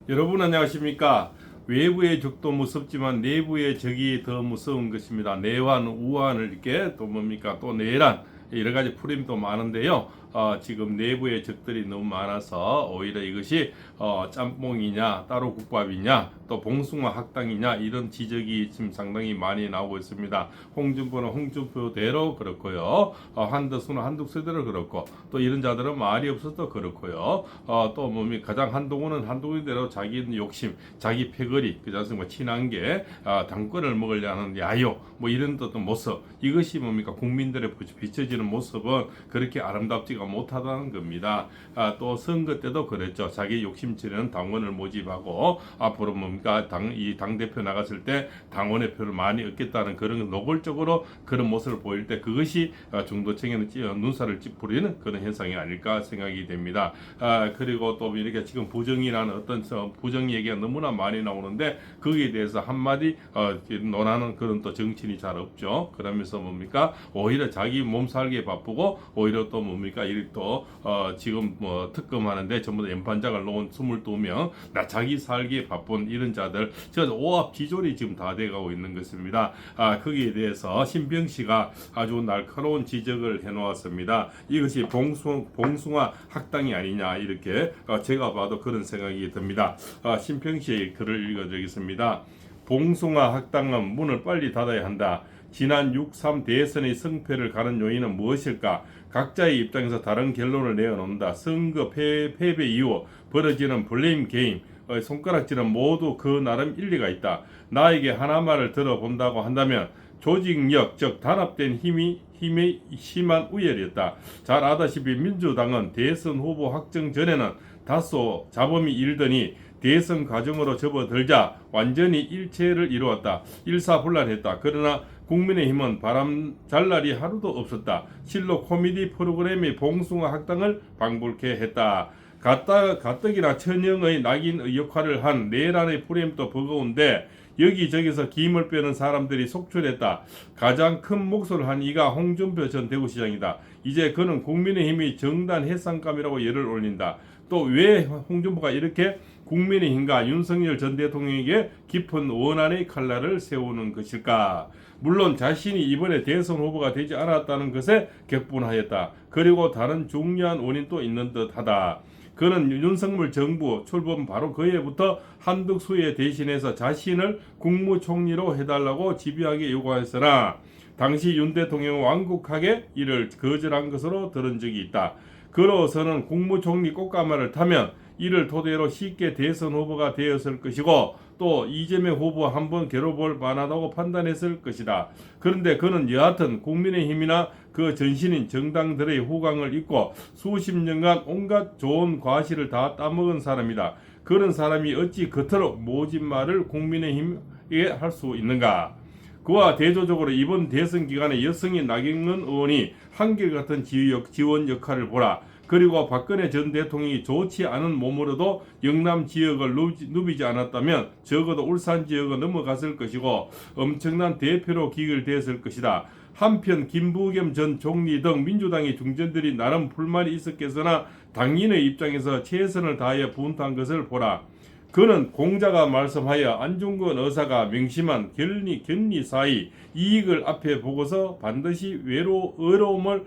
여러분 안녕하십니까? 외부의 적도 무섭지만 내부의 적이 더 무서운 것입니다. 내환, 우환을 이렇게 또 뭡니까? 또 내란 여러 가지 프레임도 많은데요. 지금 내부의 적들이 너무 많아서 오히려 이것이 짬뽕이냐 따로 국밥이냐 또 봉숭아 학당이냐 이런 지적이 지금 상당히 많이 나오고 있습니다. 홍준표는 홍준표대로 그렇고요. 한덕수는 한덕수대로 그렇고 또 이런 자들은 말이 없어서 그렇고요. 또 뭡니까? 가장 한동훈은 한동훈대로 자기 욕심, 자기 패거리, 그자습니까? 친한게 당권을 먹으려 하는 야요, 뭐 이런 어떤 모습, 이것이 뭡니까? 국민들의 비춰지는 모습은 그렇게 아름답지가 못하다는 겁니다. 또 선거 때도 그랬죠. 자기 욕심처럼 당원을 모집하고 앞으로 뭡니까? 당 대표 나갔을 때 당원의 표를 많이 얻겠다는 그런 노골적으로 그런 모습을 보일 때 그것이 중도층에는 눈살을 찌푸리는 그런 현상이 아닐까 생각이 됩니다. 그리고 또 이렇게 지금 부정이라는 어떤 부정 얘기가 너무나 많이 나오는데 거기에 대해서 한마디 논하는 그런 또 정치인이 잘 없죠. 그러면서 뭡니까? 오히려 자기 몸 살기에 바쁘고 오히려 또 뭡니까? 또 지금 뭐 특검하는데 전부 다 연판장을 놓은 22명 나 자기 살기에 바쁜 이런 자들 저 오합지졸이 지금 다 돼가고 있는 것입니다. 거기에 대해서 신병씨가 아주 날카로운 지적을 해놓았습니다. 이것이 봉숭아 학당이 아니냐 이렇게 제가 봐도 그런 생각이 듭니다. 신병씨의 글을 읽어드리겠습니다. 봉숭아 학당은 문을 빨리 닫아야 한다. 지난 6.3 대선의 승패를 가는 요인은 무엇일까? 각자의 입장에서 다른 결론을 내어놓는다. 선거 패배 이후 벌어지는 블레임 게임, 손가락질은 모두 그 나름 일리가 있다. 나에게 하나만을 들어본다고 한다면 조직력, 즉 단합된 힘의 심한 우열이었다. 잘 아다시피 민주당은 대선 후보 확정 전에는 다소 잡음이 일더니 대선 과정으로 접어들자 완전히 일체를 이루었다. 일사불란했다. 그러나 국민의힘은 바람 잘 날이 하루도 없었다. 실로 코미디 프로그램의 봉숭아 학당을 방불케 했다. 가뜩이나 천영의 낙인 역할을 한 내란의 프레임도 버거운데 여기저기서 김을 빼는 사람들이 속출했다. 가장 큰 목소리를 한 이가 홍준표 전 대구시장이다. 이제 그는 국민의힘이 정단 해산감이라고 열을 올린다. 또 왜 홍준표가 이렇게 국민의힘과 윤석열 전 대통령에게 깊은 원한의 칼날을 세우는 것일까? 물론 자신이 이번에 대선 후보가 되지 않았다는 것에 격분하였다. 그리고 다른 중요한 원인도 있는 듯하다. 그는 윤석열 정부 출범 바로 그 해부터 한덕수에 대신해서 자신을 국무총리로 해달라고 집요하게 요구했으나 당시 윤 대통령은 완곡하게 이를 거절한 것으로 들은 적이 있다. 그로서는 국무총리 꽃가마를 타면 이를 토대로 쉽게 대선 후보가 되었을 것이고 또 이재명 후보와 한번 겨뤄볼 만하다고 판단했을 것이다. 그런데 그는 여하튼 국민의힘이나 그 전신인 정당들의 호강을 잊고 수십 년간 온갖 좋은 과실을 다 따먹은 사람이다. 그런 사람이 어찌 그토록 모진 말을 국민의힘에 할 수 있는가? 그와 대조적으로 이번 대선 기간에 여성인 나경원 의원이 한결같은 지원 역할을 보라. 그리고 박근혜 전 대통령이 좋지 않은 몸으로도 영남 지역을 누비지 않았다면 적어도 울산 지역은 넘어갔을 것이고 엄청난 대표로 기결되었을 것이다. 한편 김부겸 전 총리 등 민주당의 중진들이 나름 불만이 있었겠으나 당인의 입장에서 최선을 다하여 분투한 것을 보라. 그는 공자가 말씀하여 안중근 의사가 명심한 견리 사이 이익을 앞에 보고서 반드시 어려움을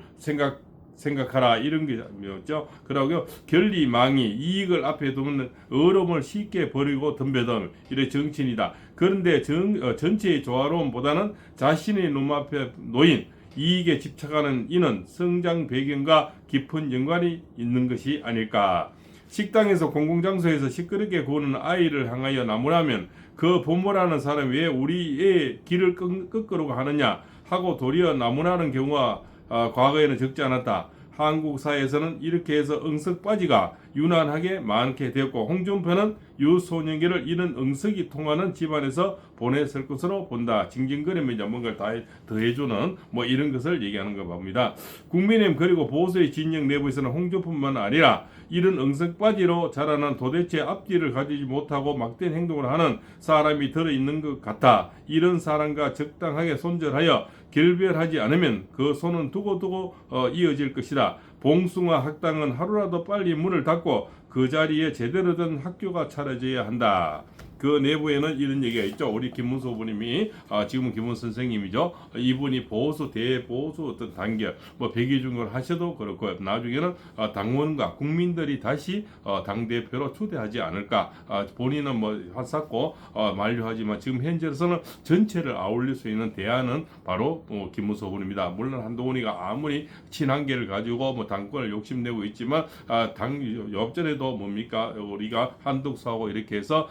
생각하라 이런 게였죠. 그러고요 견리망이 이익을 앞에 두면 어려움을 쉽게 버리고 덤벼든 이래 정치인이다. 그런데 전체의 조화로움보다는 자신의 눈앞에 놓인 이익에 집착하는 이는 성장 배경과 깊은 연관이 있는 것이 아닐까. 식당에서 공공장소에서 시끄럽게 구는 아이를 향하여 나무라면 그 부모라는 사람이 왜 우리의 길을 꺾으려고 하느냐 하고 도리어 나무라는 경우가 과거에는 적지 않았다. 한국 사회에서는 이렇게 해서 응석바지가 유난하게 많게 되었고 홍준표는 유소년기를 이런 응석이 통하는 집안에서 보냈을 것으로 본다. 징징거리면서 뭔가를 다 더해주는 뭐 이런 것을 얘기하는 거 봅니다. 국민의힘 그리고 보수의 진영 내부에서는 홍준표뿐만 아니라 이런 응석바지로 자라난 도대체 앞뒤를 가지지 못하고 막대한 행동을 하는 사람이 들어있는 것 같아. 이런 사람과 적당하게 손절하여 결별하지 않으면 그 손은 두고두고 이어질 것이다. 봉숭아 학당은 하루라도 빨리 문을 닫고 그 자리에 제대로 된 학교가 차려져야 한다. 그 내부에는 이런 얘기가 있죠. 우리 김문수 후보님이 지금은 김문수 선생님이죠. 이분이 보수 대보수 어떤 단결 뭐 백의종교를 하셔도 그렇고 나중에는 당원과 국민들이 다시 당 대표로 초대하지 않을까. 본인은 뭐 하쌌고 만류하지만 지금 현재로서는 전체를 아울릴 수 있는 대안은 바로 김문수 후보입니다. 물론 한동훈이가 아무리 친한계를 가지고 뭐 당권을 욕심내고 있지만 당 옆전에도 뭡니까 우리가 한독수하고 이렇게 해서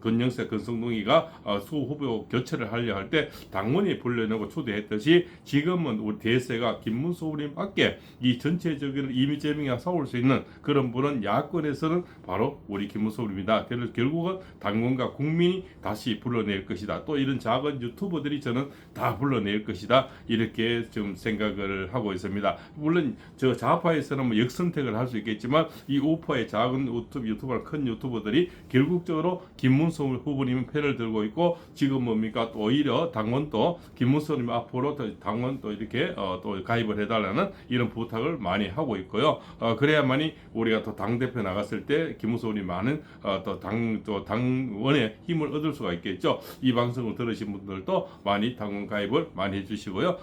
건영세, 건성동이가 수 후보 교체를 하려 할 때 당원이 불러내고 초대했듯이 지금은 우리 대세가 김문수 후보님밖에 이 전체적인 이미재명에 싸울 수 있는 그런 분은 야권에서는 바로 우리 김문수 후보입니다. 그래서 결국은 당원과 국민이 다시 불러낼 것이다. 또 이런 작은 유튜버들이 저는 다 불러낼 것이다. 이렇게 좀 생각을 하고 있습니다. 물론 저 좌파에서는 뭐 역선택을 할 수 있겠지만 이 우파의 작은 유튜버, 큰 유튜버들이 결국적으로 김문수 후보님 편을 들고 있고 지금 뭡니까 또 오히려 당원도 김문수 후보님 앞으로 당원 또 이렇게 또 가입을 해달라는 이런 부탁을 많이 하고 있고요. 그래야만이 우리가 또 당 대표 나갔을 때 김문수 후보님 많은 또 당원의 힘을 얻을 수가 있겠죠. 이 방송을 들으신 분들도 많이 당원 가입을 많이 해주시고요.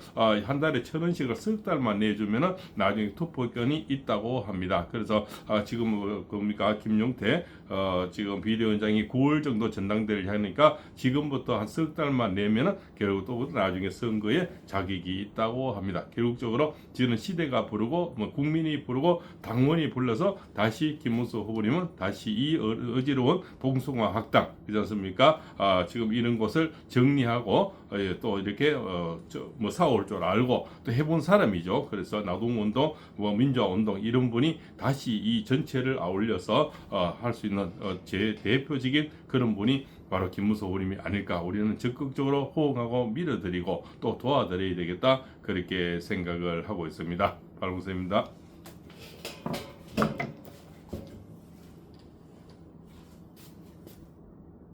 한 달에 1,000원씩을 석 달만 내주면은 나중에 투표권이 있다고 합니다. 그래서 지금 뭡니까 김용태 지금 비대위원장이 9월 정도 전당대회를 하니까 지금부터 한 석 달만 내면은 결국 또 나중에 선거에 자격이 있다고 합니다. 결국적으로 지금 시대가 부르고 뭐 국민이 부르고 당원이 불러서 다시 김문수 후보님은 다시 이 어지러운 동숭화 학당 그렇지 않습니까? 지금 이런 것을 정리하고 또 이렇게 뭐 싸울 줄 알고 또 해본 사람이죠. 그래서 노동운동, 뭐 민주화운동 이런 분이 다시 이 전체를 아울려서 할 수 있는 제 대표적인 그런 분이 바로 김문수 후보님이 아닐까. 우리는 적극적으로 호응하고 밀어드리고 또 도와드려야 되겠다. 그렇게 생각을 하고 있습니다. 발봉쌤입니다.